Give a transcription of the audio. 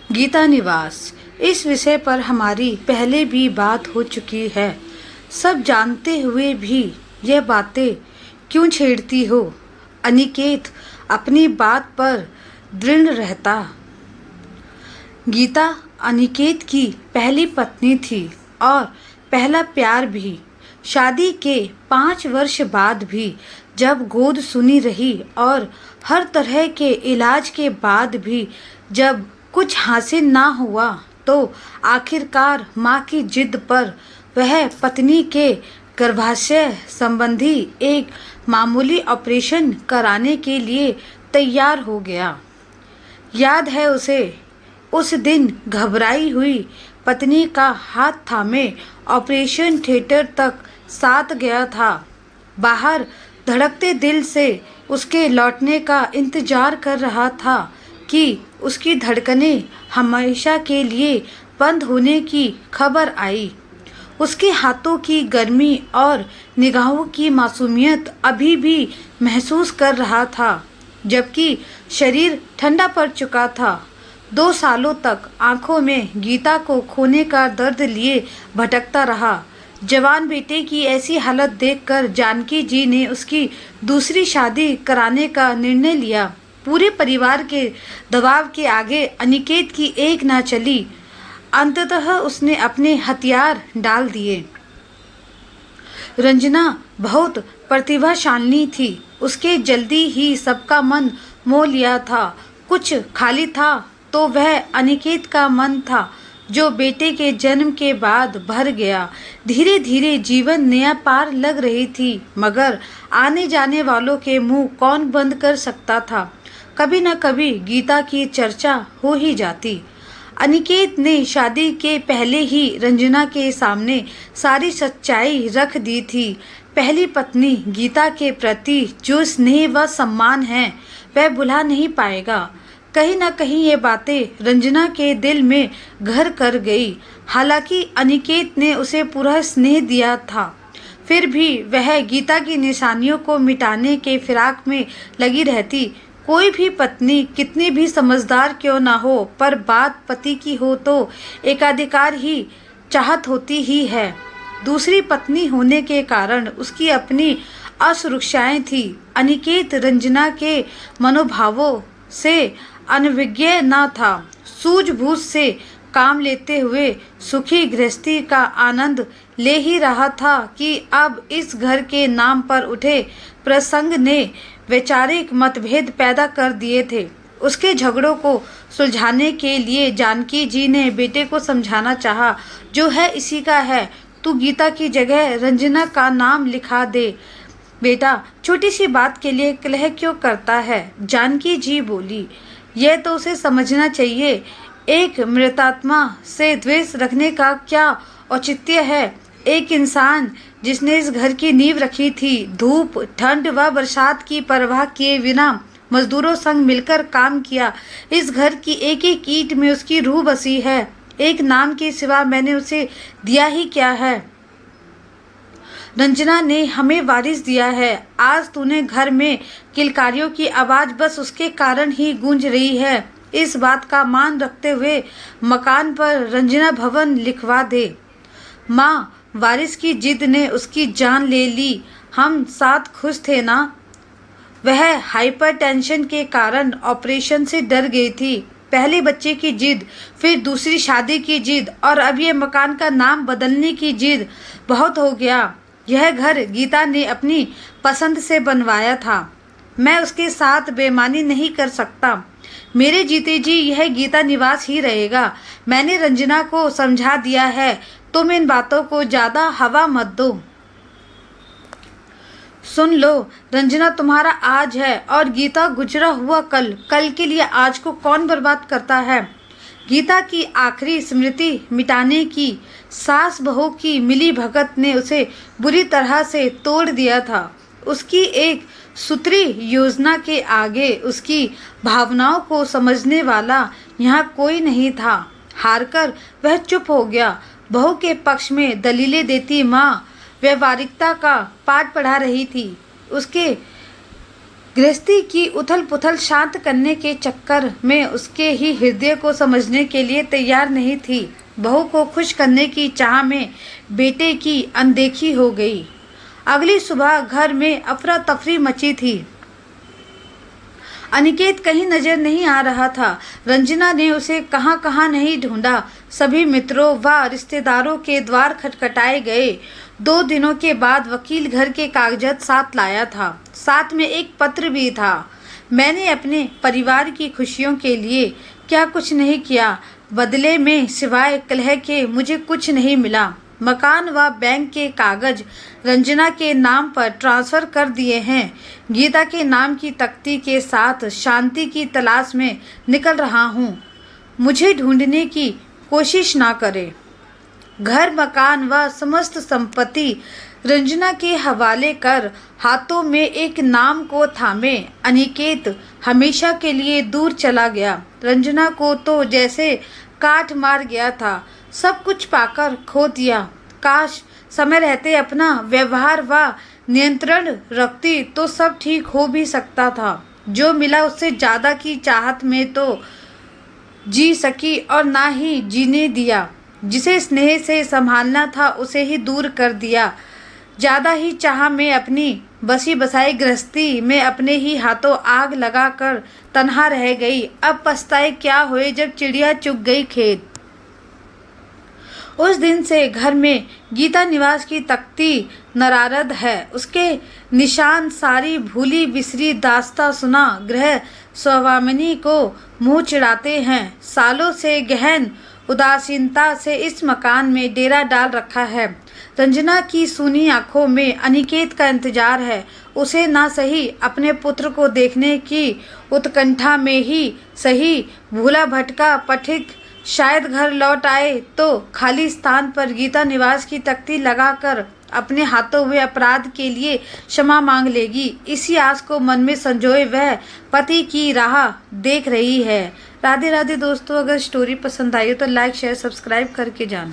गीता निवास। इस विषय पर हमारी पहले भी बात हो चुकी है। सब जानते हुए भी यह बातें क्यों छेड़ती हो? अनिकेत अपनी बात पर दृढ़ रहता। गीता अनिकेत की पहली पत्नी थी और पहला प्यार भी। शादी के 5 वर्ष बाद भी जब गोद सुनी रही और हर तरह के इलाज के बाद भी जब कुछ हासिल ना हुआ, तो आखिरकार माँ की जिद पर वह पत्नी के गर्भाशय संबंधी एक मामूली ऑपरेशन कराने के लिए तैयार हो गया। याद है उसे, उस दिन घबराई हुई पत्नी का हाथ थामे ऑपरेशन थिएटर तक साथ गया था। बाहर धड़कते दिल से उसके लौटने का इंतजार कर रहा था कि उसकी धड़कनें हमेशा के लिए बंद होने की खबर आई। उसके हाथों की गर्मी और निगाहों की मासूमियत अभी भी महसूस कर रहा था, जबकि शरीर ठंडा पड़ चुका था। 2 सालों तक आंखों में गीता को खोने का दर्द लिए भटकता रहा। जवान बेटे की ऐसी हालत देखकर जानकी जी ने उसकी दूसरी शादी कराने का निर्णय लिया। पूरे परिवार के दबाव के आगे अनिकेत की एक ना चली। अंततः उसने अपने हथियार डाल दिए। रंजना बहुत प्रतिभाशालिनी थी। उसके जल्दी ही सबका मन मोह लिया था। कुछ खाली था तो वह अनिकेत का मन था, जो बेटे के जन्म के बाद भर गया। धीरे धीरे जीवन नया पार लग रही थी, मगर आने जाने वालों के मुंह कौन बंद कर सकता था। कभी न कभी गीता की चर्चा हो ही जाती। अनिकेत ने शादी के पहले ही रंजना के सामने सारी सच्चाई रख दी थी। पहली पत्नी गीता के प्रति जो स्नेह व सम्मान है, वह भुला नहीं पाएगा। कहीं न कहीं ये बातें रंजना के दिल में घर कर गई। हालांकि अनिकेत ने उसे पूरा स्नेह दिया था, फिर भी वह गीता की निशानियों को मिटाने के फिराक में लगी रहती। कोई भी पत्नी कितनी भी समझदार क्यों ना हो, पर बात पति की हो तो एकाधिकार ही चाहत होती ही है। दूसरी पत्नी होने के कारण उसकी अपनी असुरक्षाएं थी। अनिकेत रंजना के मनोभावों से अनभिज्ञ न था। सूझबूझ से काम लेते हुए सुखी गृहस्थी का आनंद ले ही रहा था कि अब इस घर के नाम पर उठे प्रसंग ने वैचारिक मतभेद पैदा कर दिए थे। उसके झगड़ों को सुलझाने के लिए जानकी जी ने बेटे को समझाना चाहा, जो है इसी का है, तू गीता की जगह रंजना का नाम लिखा दे। बेटा, छोटी सी बात के लिए कलह क्यों करता है? जानकी जी बोली। यह तो उसे समझना चाहिए, एक मृतात्मा से द्वेष रखने का क्या औचित्य है? एक इंसान जिसने इस घर की नींव रखी थी, धूप, ठंड व बरसात की परवाह किए बिना मजदूरों संग मिलकर काम किया। इस घर की एक एक ईंट में उसकी रूह बसी है। एक नाम के सिवा मैंने उसे दिया ही क्या है? रंजना ने हमें वारिस दिया है। आज तूने घर में किलकारियों की आवाज बस उसके कारण ही गूंज रही है। इस बात का मान रखते हुए मकान पर रंजना भवन लिखवा दे। माँ, वारिस की जिद ने उसकी जान ले ली। हम साथ खुश थे ना? वह हाइपरटेंशन के कारण ऑपरेशन से डर गई थी। पहले बच्चे की जिद, फिर दूसरी शादी की जिद, और अब ये मकान का नाम बदलने की जिद। बहुत हो गया। यह घर गीता ने अपनी पसंद से बनवाया था। मैं उसके साथ बेईमानी नहीं कर सकता। मेरे जीते जी यह गीता निवास ही रहेगा। मैंने रंजना को समझा दिया है। तुम इन बातों को ज़्यादा हवा मत दो। सुन लो, रंजना तुम्हारा आज है और गीता गुजरा हुआ कल। कल के लिए आज को कौन बर्बाद करता है? गीता की आखिरी स्मृति मिटाने की सास बहू की मिली भगत ने उसे बुरी तरह से तोड़ दिया था। उसकी एक सूत्री योजना के आगे उसकी भावनाओं को समझने वाला यहाँ कोई नहीं था। हारकर वह चुप हो गया। बहू के पक्ष में दलीलें देती माँ व्यवहारिकता का पाठ पढ़ा रही थी। उसके गृहस्थी की उथल पुथल शांत करने के चक्कर में उसके ही हृदय को समझने के लिए तैयार नहीं थी। बहू को खुश करने की चाह में बेटे की अनदेखी हो गई। अगली सुबह घर में अफरा तफरी मची थी। अनिकेत कहीं नजर नहीं आ रहा था। रंजना ने उसे कहाँ कहाँ नहीं ढूंढा। सभी मित्रों व रिश्तेदारों के द्वार खटखटाए गए। 2 दिनों के बाद वकील घर के कागजात साथ लाया था। साथ में एक पत्र भी था। मैंने अपने परिवार की खुशियों के लिए क्या कुछ नहीं किया। बदले में सिवाय कलह के मुझे कुछ नहीं मिला। मकान व बैंक के कागज रंजना के नाम पर ट्रांसफर कर दिए हैं। गीता के नाम की तख्ती के साथ शांति की तलाश में निकल रहा हूँ। मुझे ढूंढने की कोशिश ना करे। घर मकान व समस्त संपत्ति रंजना के हवाले कर हाथों में एक नाम को थामे अनिकेत हमेशा के लिए दूर चला गया। रंजना को तो जैसे काट मार गया था। सब कुछ पाकर खो दिया। काश समय रहते अपना व्यवहार व नियंत्रण रखती तो सब ठीक हो भी सकता था। जो मिला उससे ज़्यादा की चाहत में तो जी सकी और ना ही जीने दिया। जिसे स्नेह से संभालना था उसे ही दूर कर दिया। ज़्यादा ही चाह में अपनी बसी बसाई गृहस्थी में अपने ही हाथों आग लगाकर तन्हा रह गई। अब पछताए क्या हुए जब चिड़िया चुग गई खेत। उस दिन से घर में गीता निवास की तख्ती नरारद है। उसके निशान सारी भूली बिसरी दास्ता सुना गृह स्वामिनी को मुंह चिढ़ाते हैं। सालों से गहन उदासीनता से इस मकान में डेरा डाल रखा है। रंजना की सूनी आंखों में अनिकेत का इंतजार है। उसे ना सही अपने पुत्र को देखने की उत्कंठा में ही सही भूला भटका पथिक शायद घर लौट आए तो खाली स्थान पर गीता निवास की तख्ती लगाकर अपने हाथों हुए अपराध के लिए क्षमा मांग लेगी। इसी आस को मन में संजोए वह पति की राह देख रही है। राधे राधे दोस्तों, अगर स्टोरी पसंद आई हो तो लाइक शेयर सब्सक्राइब करके जाना।